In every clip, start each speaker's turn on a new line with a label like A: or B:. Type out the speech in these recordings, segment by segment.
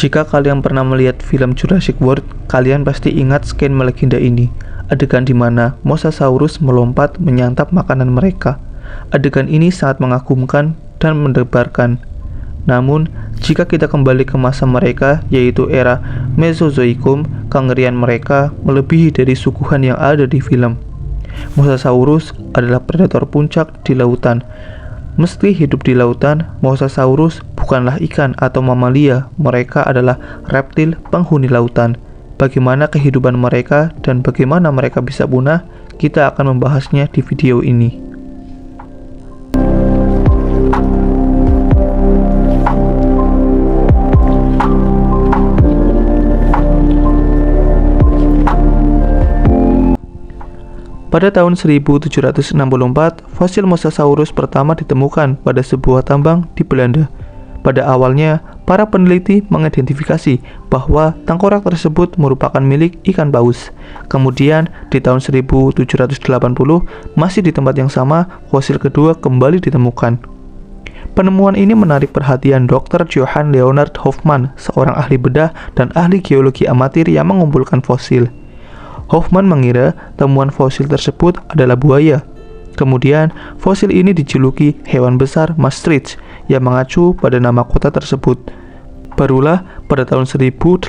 A: Jika kalian pernah melihat film Jurassic World, kalian pasti ingat skena melegenda ini. Adegan di mana Mosasaurus melompat menyantap makanan mereka. Adegan ini sangat mengagumkan dan mendebarkan. Namun, jika kita kembali ke masa mereka, yaitu era Mesozoikum, kengerian mereka melebihi dari suguhan yang ada di film. Mosasaurus adalah predator puncak di lautan. Meski hidup di lautan, Mosasaurus bukanlah ikan atau mamalia. Mereka adalah reptil penghuni lautan. Bagaimana kehidupan mereka dan bagaimana mereka bisa punah, kita akan membahasnya di video ini. Pada tahun 1764, fosil Mosasaurus pertama ditemukan pada sebuah tambang di Belanda. Pada awalnya, para peneliti mengidentifikasi bahwa tengkorak tersebut merupakan milik ikan paus. Kemudian, di tahun 1780, masih di tempat yang sama, fosil kedua kembali ditemukan. Penemuan ini menarik perhatian Dr. Johann Leonard Hoffmann, seorang ahli bedah dan ahli geologi amatir yang mengumpulkan fosil. Hoffmann mengira temuan fosil tersebut adalah buaya. Kemudian, fosil ini dijuluki hewan besar Maastricht yang mengacu pada nama kota tersebut. Barulah pada tahun 1822,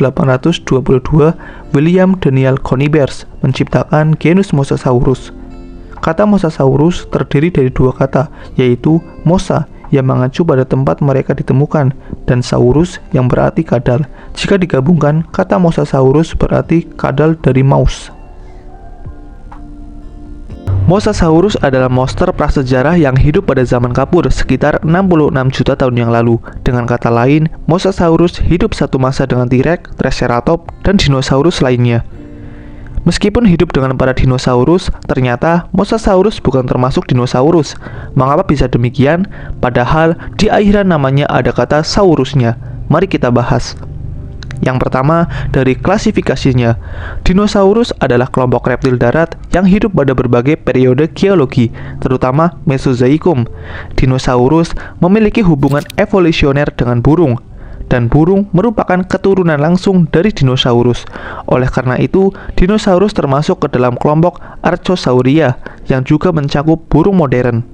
A: William Daniel Conibers menciptakan genus Mosasaurus. Kata Mosasaurus terdiri dari dua kata, yaitu Mosa yang mengacu pada tempat mereka ditemukan dan Saurus yang berarti kadal. Jika digabungkan, kata Mosasaurus berarti kadal dari mouse. Mosasaurus adalah monster prasejarah yang hidup pada zaman kapur sekitar 66 juta tahun yang lalu. Dengan kata lain, Mosasaurus hidup satu masa dengan T-Rex, Triceratops, dan dinosaurus lainnya. Meskipun hidup dengan para dinosaurus, ternyata Mosasaurus bukan termasuk dinosaurus. Mengapa bisa demikian? Padahal di akhiran namanya ada kata saurusnya. Mari kita bahas. Yang pertama, dari klasifikasinya. Dinosaurus adalah kelompok reptil darat yang hidup pada berbagai periode geologi, terutama Mesozoikum. Dinosaurus memiliki hubungan evolusioner dengan burung, dan burung merupakan keturunan langsung dari dinosaurus. Oleh karena itu, dinosaurus termasuk ke dalam kelompok Archosauria yang juga mencakup burung modern.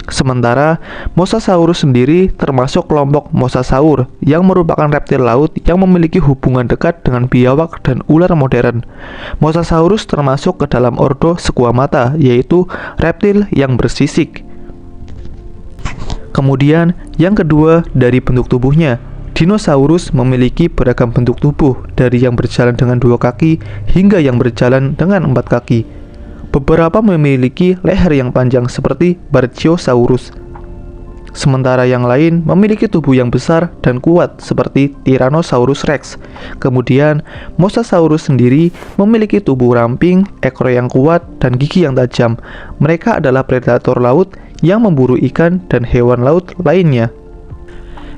A: Sementara Mosasaurus sendiri termasuk kelompok Mosasaur yang merupakan reptil laut yang memiliki hubungan dekat dengan biawak dan ular modern. Mosasaurus termasuk ke dalam ordo Squamata, yaitu reptil yang bersisik. Kemudian yang kedua, dari bentuk tubuhnya. Dinosaurus memiliki beragam bentuk tubuh, dari yang berjalan dengan dua kaki hingga yang berjalan dengan 4 kaki. Beberapa memiliki leher yang panjang seperti Brachiosaurus, sementara yang lain memiliki tubuh yang besar dan kuat seperti Tyrannosaurus Rex. Kemudian, Mosasaurus sendiri memiliki tubuh ramping, ekor yang kuat, dan gigi yang tajam. Mereka adalah predator laut yang memburu ikan dan hewan laut lainnya.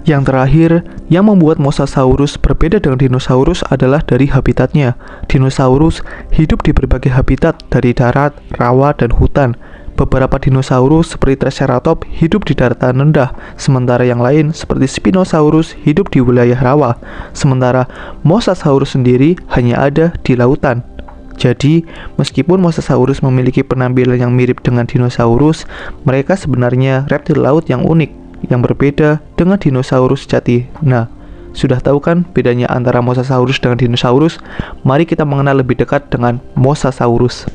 A: Yang terakhir, yang membuat Mosasaurus berbeda dengan dinosaurus adalah dari habitatnya. Dinosaurus hidup di berbagai habitat dari darat, rawa, dan hutan. Beberapa dinosaurus seperti Triceratops hidup di daratan rendah, sementara yang lain seperti Spinosaurus hidup di wilayah rawa. Sementara Mosasaurus sendiri hanya ada di lautan. Jadi, meskipun Mosasaurus memiliki penampilan yang mirip dengan dinosaurus, mereka sebenarnya reptil laut yang unik, yang berbeda dengan dinosaurus sejati. Nah, sudah tahu kan bedanya antara Mosasaurus dengan dinosaurus? Mari kita mengenal lebih dekat dengan Mosasaurus.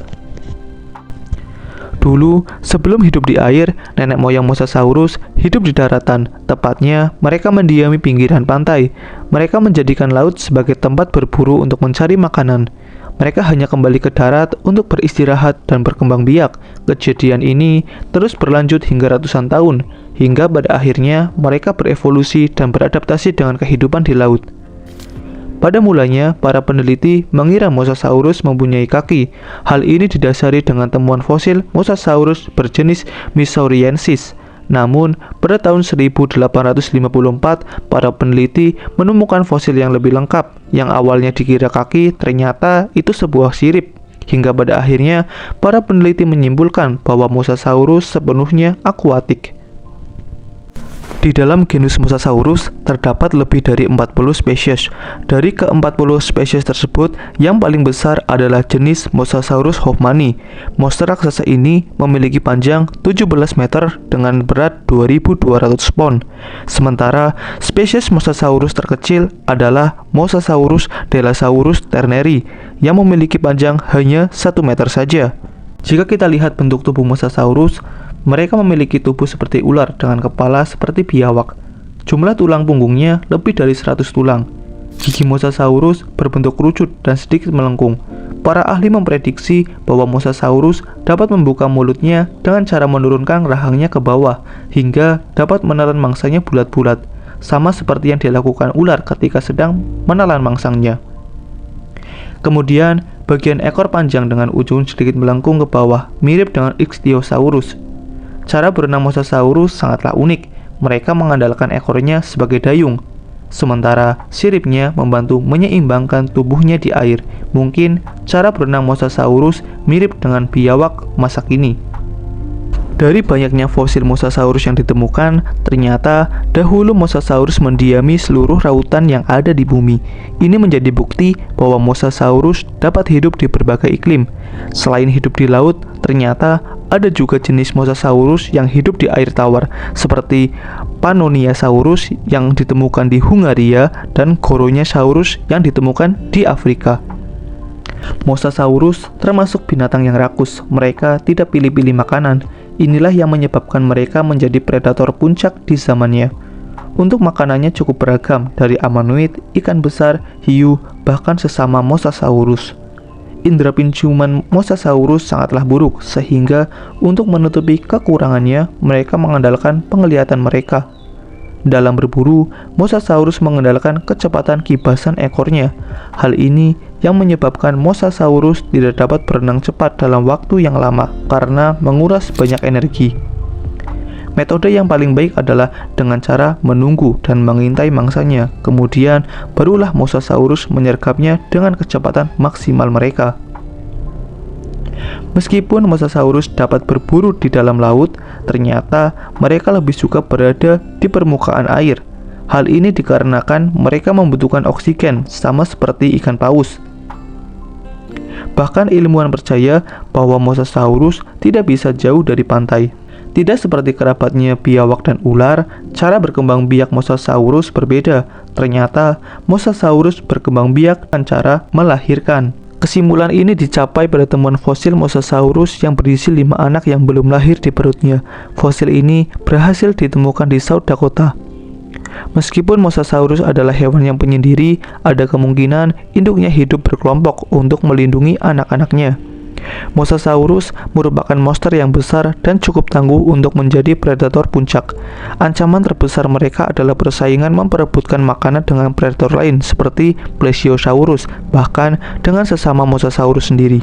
A: Dulu, sebelum hidup di air, nenek moyang Mosasaurus hidup di daratan. Tepatnya, mereka mendiami pinggiran pantai. Mereka menjadikan laut sebagai tempat berburu untuk mencari makanan. Mereka hanya kembali ke darat untuk beristirahat dan berkembang biak. Kejadian ini terus berlanjut hingga ratusan tahun, hingga pada akhirnya mereka berevolusi dan beradaptasi dengan kehidupan di laut. Pada mulanya, para peneliti mengira Mosasaurus mempunyai kaki. Hal ini didasari dengan temuan fosil Mosasaurus berjenis Missouriensis. Namun, pada tahun 1854, para peneliti menemukan fosil yang lebih lengkap. Yang awalnya dikira kaki, ternyata itu sebuah sirip. Hingga pada akhirnya, para peneliti menyimpulkan bahwa Mosasaurus sepenuhnya akuatik. Di dalam genus Mosasaurus terdapat lebih dari 40 spesies. Dari ke-40 spesies tersebut, yang paling besar adalah jenis Mosasaurus hoffmanni. Monster raksasa ini memiliki panjang 17 meter dengan berat 2.200 pon. Sementara spesies Mosasaurus terkecil adalah Mosasaurus delasaurus terneri yang memiliki panjang hanya 1 meter saja. Jika kita lihat bentuk tubuh Mosasaurus, mereka memiliki tubuh seperti ular dengan kepala seperti biawak. Jumlah tulang punggungnya lebih dari 100 tulang. Gigi Mosasaurus berbentuk kerucut dan sedikit melengkung. Para ahli memprediksi bahwa Mosasaurus dapat membuka mulutnya dengan cara menurunkan rahangnya ke bawah hingga dapat menelan mangsanya bulat-bulat, sama seperti yang dilakukan ular ketika sedang menelan mangsanya. Kemudian, bagian ekor panjang dengan ujung sedikit melengkung ke bawah, mirip dengan Ichthyosaurus. Cara berenang Mosasaurus sangatlah unik. Mereka mengandalkan ekornya sebagai dayung, sementara siripnya membantu menyeimbangkan tubuhnya di air. Mungkin cara berenang Mosasaurus mirip dengan biawak masa kini. Dari banyaknya fosil Mosasaurus yang ditemukan, ternyata dahulu Mosasaurus mendiami seluruh lautan yang ada di bumi. Ini menjadi bukti bahwa Mosasaurus dapat hidup di berbagai iklim. Selain hidup di laut, ternyata ada juga jenis Mosasaurus yang hidup di air tawar, seperti Pannoniasaurus yang ditemukan di Hungaria dan Goronyosaurus yang ditemukan di Afrika. Mosasaurus termasuk binatang yang rakus. Mereka tidak pilih-pilih makanan. Inilah yang menyebabkan mereka menjadi predator puncak di zamannya. Untuk makanannya cukup beragam, dari amanoid, ikan besar, hiu, bahkan sesama Mosasaurus. Indra penciuman Mosasaurus sangatlah buruk, sehingga untuk menutupi kekurangannya, mereka mengandalkan penglihatan mereka. Dalam berburu, Mosasaurus mengandalkan kecepatan kibasan ekornya. Hal ini yang menyebabkan Mosasaurus tidak dapat berenang cepat dalam waktu yang lama karena menguras banyak energi. Metode yang paling baik adalah dengan cara menunggu dan mengintai mangsanya. Kemudian barulah Mosasaurus menyergapnya dengan kecepatan maksimal mereka. Meskipun Mosasaurus dapat berburu di dalam laut, ternyata mereka lebih suka berada di permukaan air. Hal ini dikarenakan mereka membutuhkan oksigen sama seperti ikan paus. Bahkan ilmuwan percaya bahwa Mosasaurus tidak bisa jauh dari pantai. Tidak seperti kerabatnya biawak dan ular, cara berkembang biak Mosasaurus berbeda. Ternyata Mosasaurus berkembang biak dengan cara melahirkan. Kesimpulan ini dicapai pada temuan fosil Mosasaurus yang berisi 5 anak yang belum lahir di perutnya. Fosil ini berhasil ditemukan di South Dakota. Meskipun Mosasaurus adalah hewan yang penyendiri, ada kemungkinan induknya hidup berkelompok untuk melindungi anak-anaknya. Mosasaurus merupakan monster yang besar dan cukup tangguh untuk menjadi predator puncak. Ancaman terbesar mereka adalah persaingan memperebutkan makanan dengan predator lain seperti Plesiosaurus, bahkan dengan sesama Mosasaurus sendiri.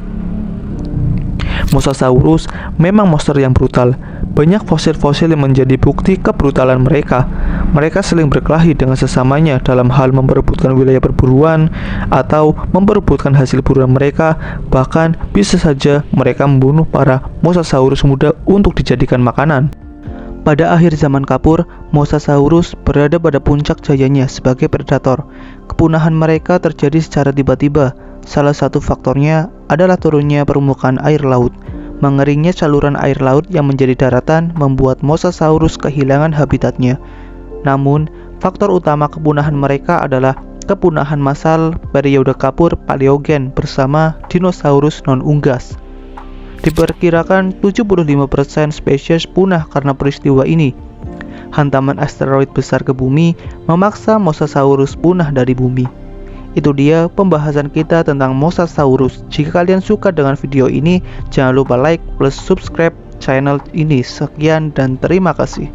A: Mosasaurus memang monster yang brutal. Banyak fosil-fosil yang menjadi bukti kebrutalan mereka. Mereka saling berkelahi dengan sesamanya dalam hal memperebutkan wilayah perburuan atau memperebutkan hasil buruan mereka. Bahkan bisa saja mereka membunuh para Mosasaurus muda untuk dijadikan makanan. Pada akhir zaman kapur, Mosasaurus berada pada puncak jayanya sebagai predator. Kepunahan mereka terjadi secara tiba-tiba. Salah satu faktornya adalah turunnya permukaan air laut. Mengeringnya saluran air laut yang menjadi daratan membuat Mosasaurus kehilangan habitatnya. Namun, faktor utama kepunahan mereka adalah kepunahan massal periode kapur Paleogen bersama dinosaurus non-unggas. Diperkirakan 75% spesies punah karena peristiwa ini. Hantaman asteroid besar ke bumi memaksa Mosasaurus punah dari bumi. Itu dia pembahasan kita tentang Mosasaurus. Jika kalian suka dengan video ini, jangan lupa like plus subscribe channel ini. Sekian dan terima kasih.